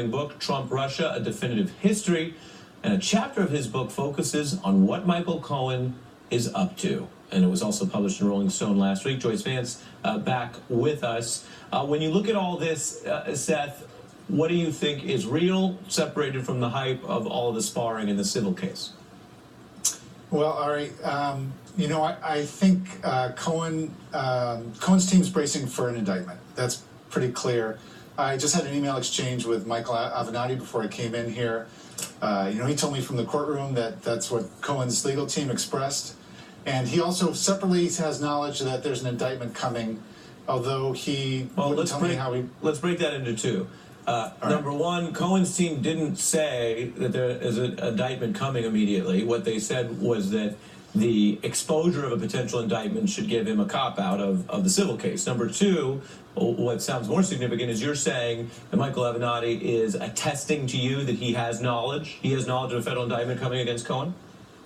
book, Trump, Russia, A Definitive History, and a chapter of his book focuses on what Michael Cohen is up to. And it was also published in Rolling Stone last week. Joyce Vance back with us. When you look at all this, Seth, what do you think is real, separated from the hype of all the sparring in the civil case? Well, Ari, I think Cohen's team's bracing for an indictment. That's pretty clear. I just had an email exchange with Michael Avenatti before I came in here. He told me from the courtroom that that's what Cohen's legal team expressed. And he also separately has knowledge that there's an indictment coming, although he wouldn't tell me how he... Let's break that into two. Number one, Cohen's team didn't say that there is an indictment coming immediately. What they said was that the exposure of a potential indictment should give him a cop-out of the civil case. Number two, what sounds more significant is you're saying that Michael Avenatti is attesting to you that he has knowledge. He has knowledge of a federal indictment coming against Cohen?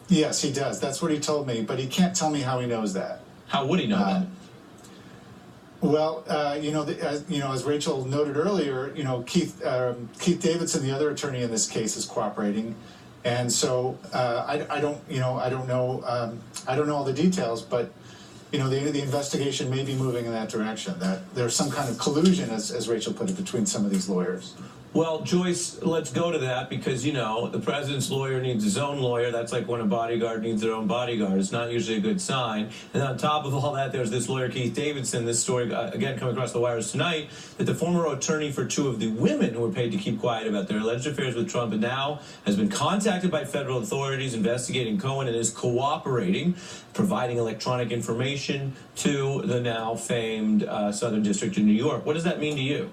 Yes, he does. That's what he told me, but he can't tell me how he knows that. How would he know that? Well, as Rachel noted earlier, Keith Davidson, the other attorney in this case, is cooperating, and so I don't know all the details, but the investigation may be moving in that direction. That there's some kind of collusion, as Rachel put it, between some of these lawyers. Well, Joyce, let's go to that because, the president's lawyer needs his own lawyer. That's like when a bodyguard needs their own bodyguard. It's not usually a good sign. And on top of all that, there's this lawyer, Keith Davidson, this story, again, coming across the wires tonight, that the former attorney for two of the women who were paid to keep quiet about their alleged affairs with Trump and now has been contacted by federal authorities investigating Cohen and is cooperating, providing electronic information to the now famed Southern District of New York. What does that mean to you?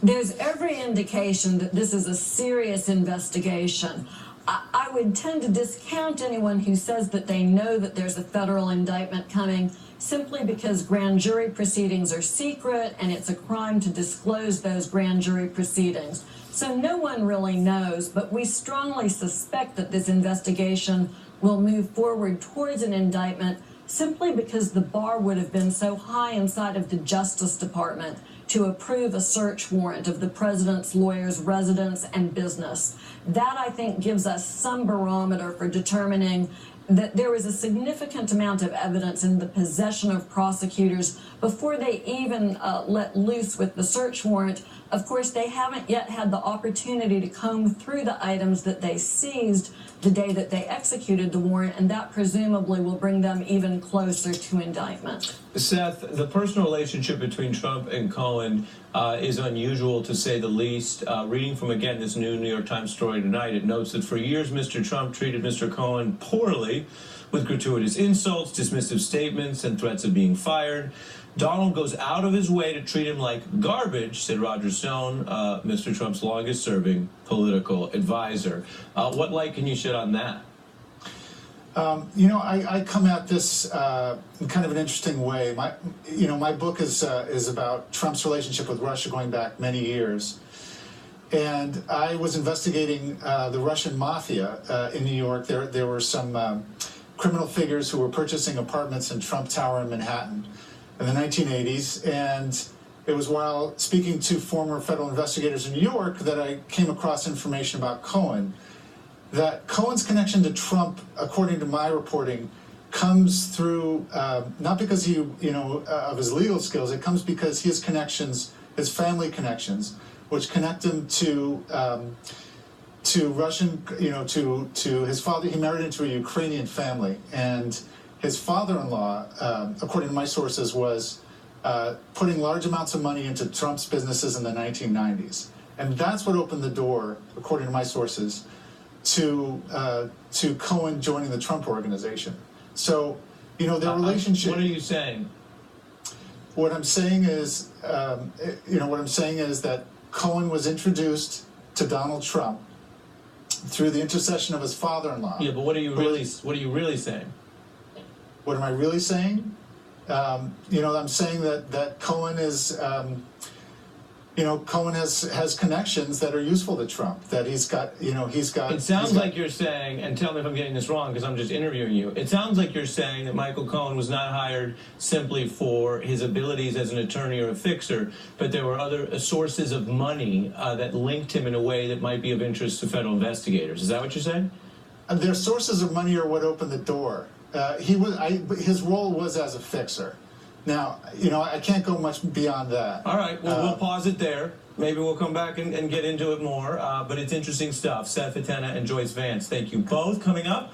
There's every indication that this is a serious investigation. I would tend to discount anyone who says that they know that there's a federal indictment coming simply because grand jury proceedings are secret and it's a crime to disclose those grand jury proceedings. So no one really knows, but we strongly suspect that this investigation will move forward towards an indictment simply because the bar would have been so high inside of the Justice Department to approve a search warrant of the president's lawyer's residence and business. That, I think, gives us some barometer for determining that there was a significant amount of evidence in the possession of prosecutors before they even let loose with the search warrant. Of course, they haven't yet had the opportunity to comb through the items that they seized the day that they executed the warrant, and that presumably will bring them even closer to indictment. Seth, the personal relationship between Trump and Cohen is unusual, to say the least. Reading from, again, this new New York Times story tonight, it notes that for years Mr. Trump treated Mr. Cohen poorly with gratuitous insults, dismissive statements, and threats of being fired. Donald goes out of his way to treat him like garbage, said Roger Stone, Mr. Trump's longest-serving political advisor. What light can you shed on that? I come at this in kind of an interesting way. My book is about Trump's relationship with Russia going back many years. And I was investigating the Russian Mafia in New York. There were some criminal figures who were purchasing apartments in Trump Tower in Manhattan in the 1980s. And it was while speaking to former federal investigators in New York that I came across information about Cohen. That Cohen's connection to Trump, according to my reporting, comes through not because he, of his legal skills. It comes because his connections, his family connections, which connect him to Russian, to his father. He married into a Ukrainian family, and his father-in-law, according to my sources, was putting large amounts of money into Trump's businesses in the 1990s, and that's what opened the door, according to my sources, to Cohen joining the Trump organization. So, their relationship. What are you saying? What I'm saying is, that Cohen was introduced to Donald Trump through the intercession of his father-in-law. Yeah, but what are you really saying? What am I really saying? I'm saying that Cohen is Cohen has connections that are useful to Trump. That he's got. It sounds like you're saying, and tell me if I'm getting this wrong because I'm just interviewing you. It sounds like you're saying that Michael Cohen was not hired simply for his abilities as an attorney or a fixer, but there were other sources of money that linked him in a way that might be of interest to federal investigators. Is that what you're saying? Their sources of money are what opened the door. His role was as a fixer. Now, I can't go much beyond that. All right, well, we'll pause it there. Maybe we'll come back and get into it more, but it's interesting stuff. Seth Hettena and Joyce Vance, thank you both. Coming up.